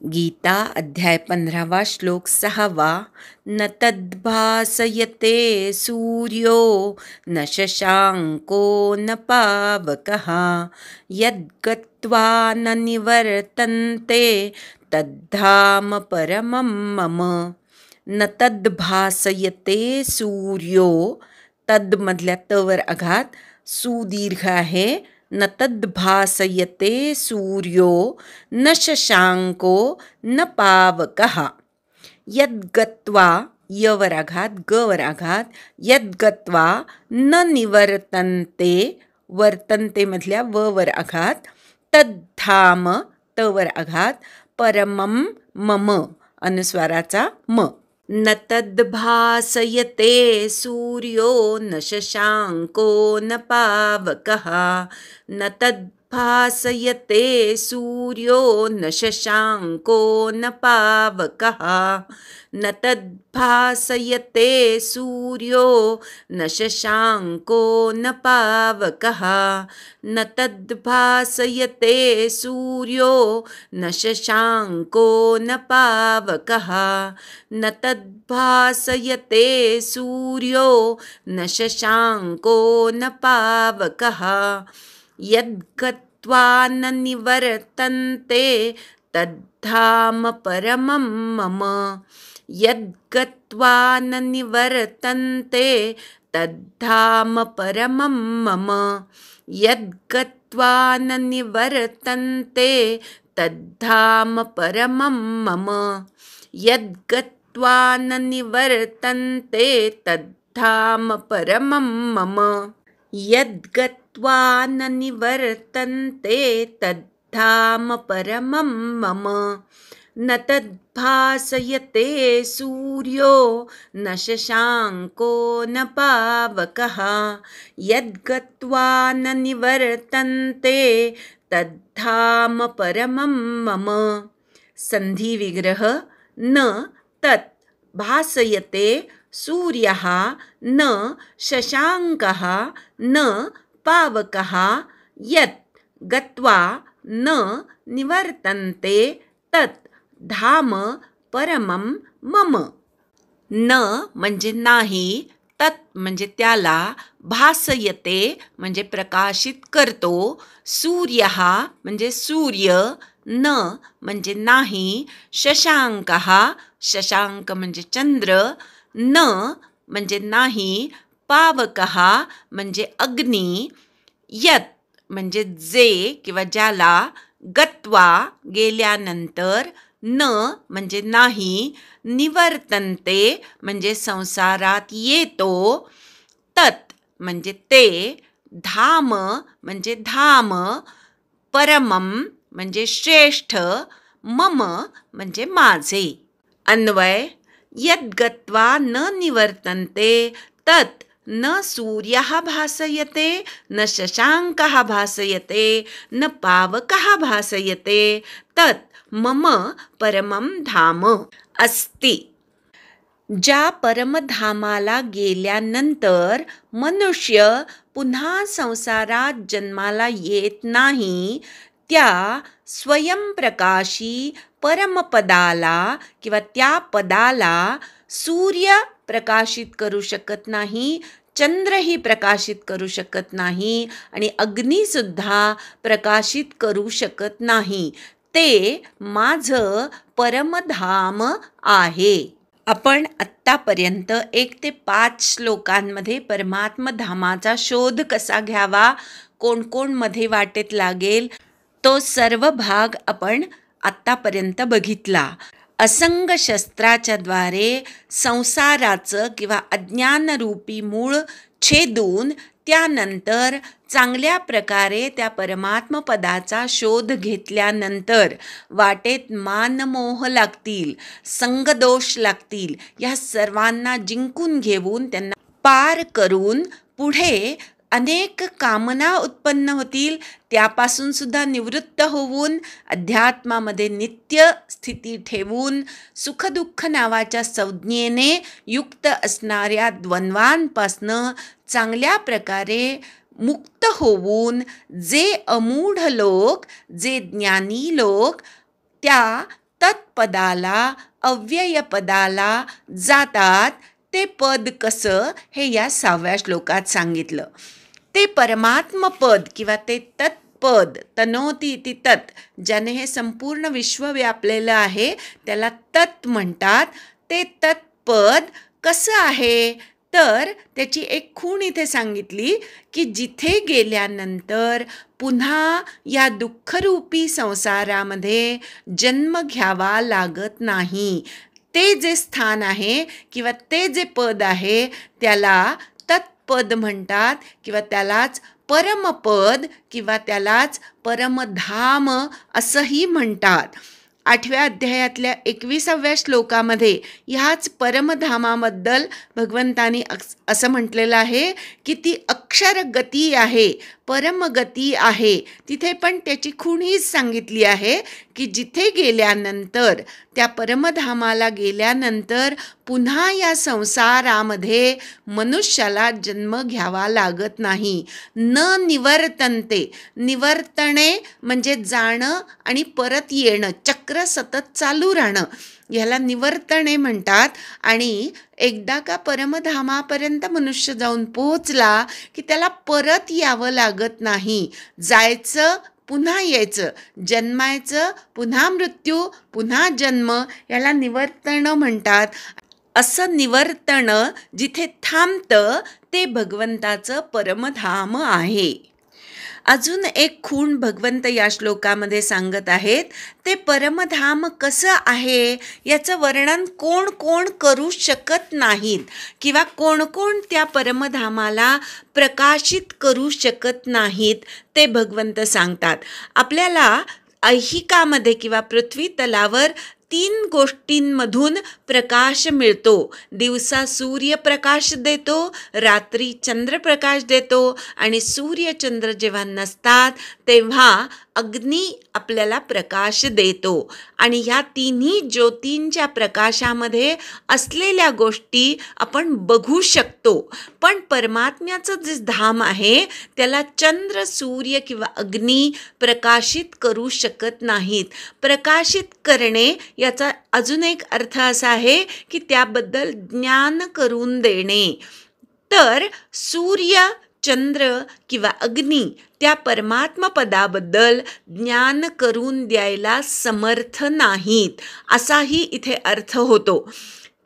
गीता अध्याय 15 श्लोक 6. न तद्भासयते सूर्यो न शशांको न पावकः यद्गत्वा न निवर्तन्ते तद्धाम परमं मम. न तद्भासयते सूर्यो, तद्मधल्या तवर आघात, सुदीर्घ आहे. न तद्भासयते सूर्यो न शशांको न पावकः यद्गत्वा, यवर आघात, गवर आघात, यद्गत्वा न निवर्तन्ते, वर्तन्ते मधल्या ववर आघात, तद्धाम, तवर आघात, परमं मम, अनुस्वाराचा म. न तद्भासयते सूर्यो न शशांको न पावकः न तद्भासयते सूर्यो न शशांको न पावकः न तद्भासयते सूर्यो न शशांको न पावकः न तद्भासयते सूर्यो न शशांको न पावकः न तद्भासयते सूर्यो न शशांको न पावकः यद्गत्वा न निवर्तन्ते तद्धाम परमं मम. यद्गत्वा न निवर्तन्ते तद्धाम परमं मम. यद्गत्वा न निवर्तन्ते तद्धाम परमं मम. यद्गत्वा न निवर्तन्ते तद्धाम परमं मम. यद्गत्वा न निवर्तन्ते तद्धाम परमं मम. न तद्भासयते सूर्यो न शशांको न पावकः यद्गत्वा न निवर्तन्ते तद्धाम परमं मम. संधि विग्रह. न तत् भासयते सूर्यः न शशांकः न पावकः यत् गत्वा न निवर्तन्ते तत् धाम परमं मम. न म्हणजे नाही, तत् म्हणजे त्याला, भासयते म्हणजे प्रकाशित करतो, सूर्यः म्हणजे सूर्य, न म्हणजे नाही, शशांकः, शशांक म्हणजे चंद्र, न म्हणजे नाही, पावकः म्हणजे अग्नी, यत् म्हणजे जे किंवा ज्याला, गत्वा गेल्यानंतर, न म्हणजे नाही, निवर्तन्ते म्हणजे संसारात येतो, तत् म्हणजे ते, धाम म्हणजे धाम, परमं म्हणजे श्रेष्ठ, मम म्हणजे माझे. अन्वय. यद्गत्वा न निवर्तन्ते तत् न सूर्यः भासयते न शशांकः भासयते न पावकः भासयते तत् मम परमं धाम अस्ति. ज्या परमधामाला गेल्यानंतर मनुष्य पुन्हा संसारात जन्माला येत नाही, त्या स्वयंप्रकाशी परमपदाला किंवा त्या पदाला सूर्य प्रकाशित करू शकत नाही, चंद्रही प्रकाशित करू शकत नाही आणि अग्नीसुद्धा प्रकाशित करू शकत नाही. ते माझं परमधाम आहे. आपण आत्तापर्यंत 1 ते 5 श्लोकांमध्ये परमात्मधामाचा शोध कसा घ्यावा, कोण कोण मध्ये वाटेत लागेल, तो सर्व भाग आपण आत्तापर्यंत बघितला. असंग शस्त्राच्या द्वारे संसाराचं किंवा अज्ञानरूपी मूळ छेदून त्यानंतर चांगल्या प्रकारे त्या परमात्मपदाचा शोध घेतल्यानंतर वाटेत मानमोह लागतील, संगदोष लागतील, या सर्वांना जिंकून घेऊन त्यांना पार करून पुढे अनेक कामना उत्पन्न होतील, त्यापासून सुद्धा निवृत्त होऊन अध्यात्मामध्ये नित्य स्थिती ठेवून सुखदुःख नावाच्या संज्ञेने युक्त असणाऱ्या द्वंद्वांपासनं चांगल्या प्रकारे मुक्त होऊन जे अमूढ लोक, जे ज्ञानी लोक त्या पदाला अव्यय पदाला जातात ते पद कसं हे या 6व्या श्लोकात सांगितलं. ते परमात्म पद किंवा ते तत्पद, तनोती इति तत्, ज्याने हे संपूर्ण विश्व व्यापलेलं आहे त्याला तत् म्हणतात. ते तत्पद कसं आहे तर त्याची एक खूण इथे सांगितली की जिथे गेल्यानंतर पुन्हा या दुःखरूपी संसारामध्ये जन्म घ्यावा लागत नाही. ते जे स्थान आहे किंवा ते जे पद आहे त्याला तत्पद म्हणतात किंवा त्यालाच परमपद किंवा त्यालाच परमधाम असंही म्हणतात. 8व्या अध्यायातल्या 21व्या श्लोकामध्ये ह्याच परमधामाबद्दल भगवंतानी असं म्हटलेलं आहे की ती अक्षर गती आहे, परमगती आहे. तिथे पण त्याची खूण हीच सांगितली आहे की जिथे गेल्यानंतर, त्या परमधामाला गेल्यानंतर पुन्हा या संसारामध्ये मनुष्याला जन्म घ्यावा लागत नाही. न निवर्तन्ते, निवर्तणे म्हणजे जाणं आणि परत येणं, चक्र सतत चालू राहणं, ह्याला निवर्तणे म्हणतात. आणि एकदा का परमधामापर्यंत मनुष्य जाऊन पोहोचला की त्याला परत यावं लागत नाही. जायचं पुन्हा यायचं, जन्मायचं पुन्हा मृत्यू पुन्हा जन्म, याला निवर्तन म्हणतात. असं निवर्तन जिथे थांबतं ते भगवंताचं परमधाम आहे. अजून एक खूण भगवंत या श्लोकामध्ये सांगत आहेत. ते परमधाम कसं आहे याचं वर्णन कोण कोण करू शकत नाहीत किंवा कोण कोण त्या परमधामाला प्रकाशित करू शकत नाहीत ते भगवंत सांगतात. आपल्याला ऐहिकामध्ये किंवा पृथ्वी तलावर 3 गोष्टींमधून प्रकाश मिळतो. दिवसा सूर्यप्रकाश देतो, रात्री चंद्रप्रकाश देतो आणि सूर्यचंद्र जेव्हा नसतात तेव्हा अग्नी आपल्याला प्रकाश देतो. आणि ह्या तिन्ही ज्योतींच्या प्रकाशामध्ये असलेल्या गोष्टी आपण बघू शकतो. पण परमात्म्याचं जे धाम आहे त्याला चंद्र, सूर्य किंवा अग्नी प्रकाशित करू शकत नाहीत. प्रकाशित करणे याचा अजून एक अर्थ असा आहे की त्याबद्दल ज्ञान करून देणे. तर सूर्य, चंद्र किंवा अग्नी त्या परमात्मा पदाबद्दल ज्ञान करून द्यायला समर्थ नाहीत असाही इथे अर्थ होतो.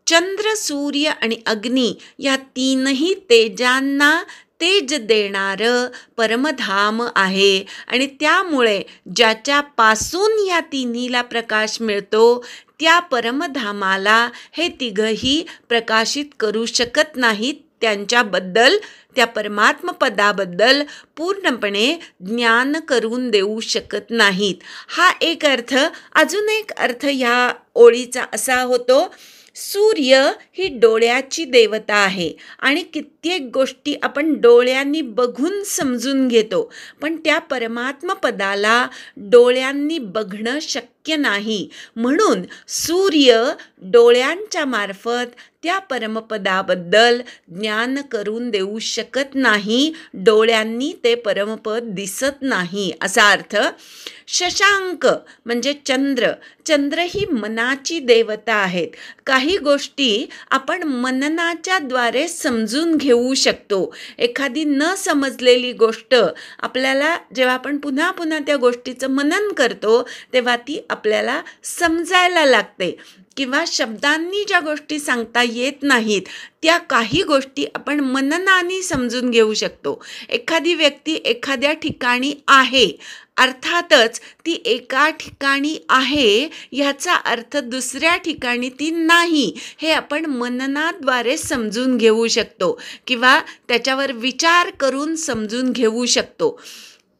चंद्र, सूर्य आणि अग्नी या तीनही तेजांना तेज देणारं परमधाम आहे. आणि त्यामुळे ज्याच्यापासून या तिन्हीला प्रकाश मिळतो त्या परमधामाला हे तिघही प्रकाशित करू शकत नाहीत. त्यांच्याबद्दल, त्या परमात्म पदाबद्दल पूर्णपणे ज्ञान करून देऊ शकत नाहीत. हा एक अर्थ. अजून एक अर्थ ह्या ओळीचा असा होतो, सूर्य ही डोळ्याची देवता आहे आणि कित्येक गोष्टी आपण डोळ्यांनी बघून समजून घेतो. पण त्या परमात्म पदाला डोळ्यांनी बघणं शक्य नाही. म्हणून सूर्य डोळ्यांच्या मार्फत त्या परमपदाबद्दल ज्ञान करून देऊ शकत नाही. डोळ्यांनी ते परमपद दिसत नाही असा अर्थ. शशांक म्हणजे चंद्र. चंद्र ही मनाची देवता आहेत. काही गोष्टी आपण मननाच्या द्वारे समजून घेऊ शकतो. एखादी न समजलेली गोष्ट आपल्याला जेव्हा आपण पुन्हा पुन्हा त्या गोष्टीचं मनन करतो तेव्हा ती आपल्याला समजायला लागते. किंवा शब्दांनी ज्या गोष्टी सांगता येत नाहीत त्या काही गोष्टी आपण मननाने समजून घेऊ शकतो. एखादी व्यक्ती एखाद्या ठिकाणी आहे, अर्थातच ती एका ठिकाणी आहे ह्याचा अर्थ दुसऱ्या ठिकाणी ती नाही हे आपण मननाद्वारे समजून घेऊ शकतो किंवा त्याच्यावर विचार करून समजून घेऊ शकतो.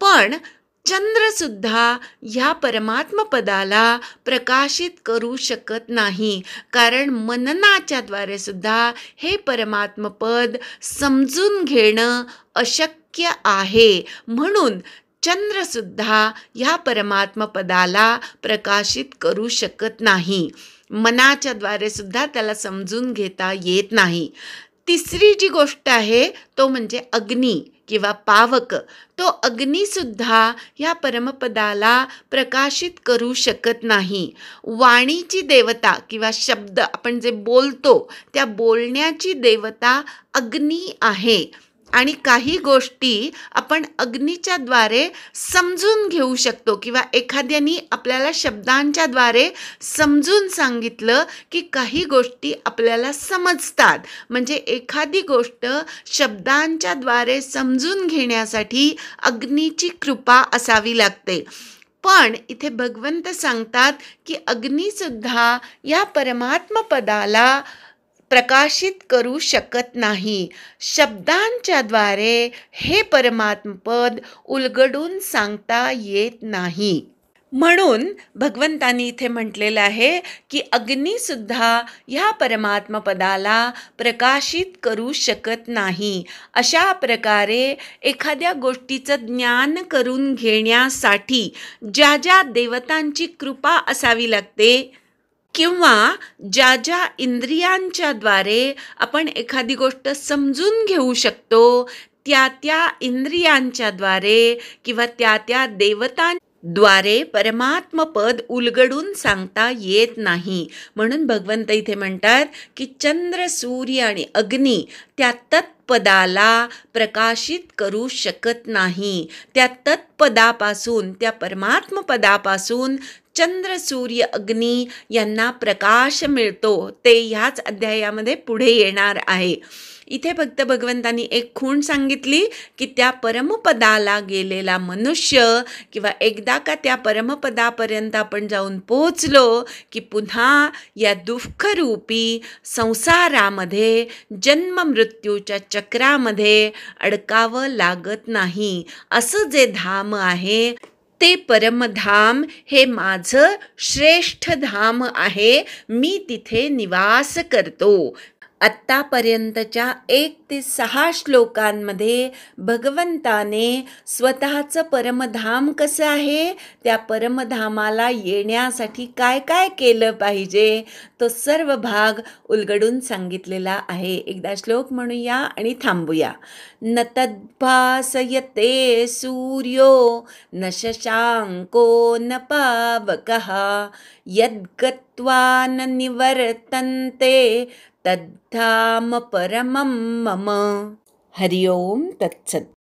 पण चंद्रसुद्धा ह्या परमात्म पदाला प्रकाशित करू शकत नाही, कारण मननाच्याद्वारे सुद्धा हे परमात्म पद समजून घेणं अशक्य आहे. म्हणून चंद्रसुद्धा ह्या परमात्म पदाला प्रकाशित करू शकत नाही. मनाच्याद्वारे सुद्धा त्याला समजून घेता येत नाही. तिसरी जी गोष्ट आहे तो म्हणजे अग्नी किंवा पावक तो अग्निसुद्धा ह्या परमपदाला प्रकाशित करू शकत नाही. वाणीची देवता किंवा शब्द आपण जे बोलतो त्या बोलण्याची देवता अग्नी आहे. आणि काही गोष्टी आपण अग्नीच्या द्वारे समजून घेऊ शकतो किंवा एखाद्याने आपल्याला शब्दांच्या द्वारे समजून सांगितलं की काही गोष्टी आपल्याला समजतात. म्हणजे एखादी गोष्ट शब्दांच्या द्वारे समजून घेण्यासाठी अग्नीची कृपा असावी लागते. पण इथे भगवंत सांगतात की अग्निसुद्धा या परमात्म पदाला प्रकाशित करू शकत नाही. शब्दांच्या द्वारे हे परमात्मपद उलगडून सांगता येत नाही. म्हणून भगवंतांनी इथे म्हटलेलं आहे की अग्निसुद्धा ह्या परमात्मपदाला प्रकाशित करू शकत नाही. अशा प्रकारे एखाद्या गोष्टीचं ज्ञान करून घेण्यासाठी ज्या ज्या देवतांची कृपा असावी लागते किंवा ज्या ज्या इंद्रियांच्या द्वारे आपण एखादी गोष्ट समजून घेऊ शकतो त्या त्या इंद्रियांच्या द्वारे किंवा त्या त्या देवतांद्वारे परमात्मपद उलगडून सांगता येत नाही. म्हणून भगवंत इथे म्हणतात की चंद्र, सूर्य आणि अग्नी त्या तत्पदाला प्रकाशित करू शकत नाही. त्या तत्पदापासून त्या परमात्मपदापासून चंद्र, सूर्य, अग्नी यांना प्रकाश मिळतो. ते ह्याच अध्यायामध्ये पुढे येणार आहे. इथे फक्त भगवंतांनी एक खूण सांगितली की त्या परमपदाला गेलेला मनुष्य किंवा एकदा का त्या परमपदापर्यंत आपण जाऊन पोचलो की पुन्हा या दुःखरूपी संसारामध्ये जन्म मृत्यूच्या चक्रामध्ये अडकावं लागत नाही. असं जे धाम आहे ते परमधाम हे माझं श्रेष्ठ धाम आहे. मी तिथे निवास करतो. आत्तापर्यंतच्या 1 ते 6 श्लोकांमध्ये भगवंताने स्वतःचं परमधाम कसं आहे, त्या परमधामाला येण्यासाठी काय काय केलं पाहिजे तो सर्व भाग उलगडून सांगितलेला आहे. एकदा श्लोक म्हणूया आणि थांबूया. न तद्भासयते सूर्यो न शशांको न पावकः यद्गत्वा न निवर्तन्ते तद्धाम परमं मम. हरि ओम तत्सत्.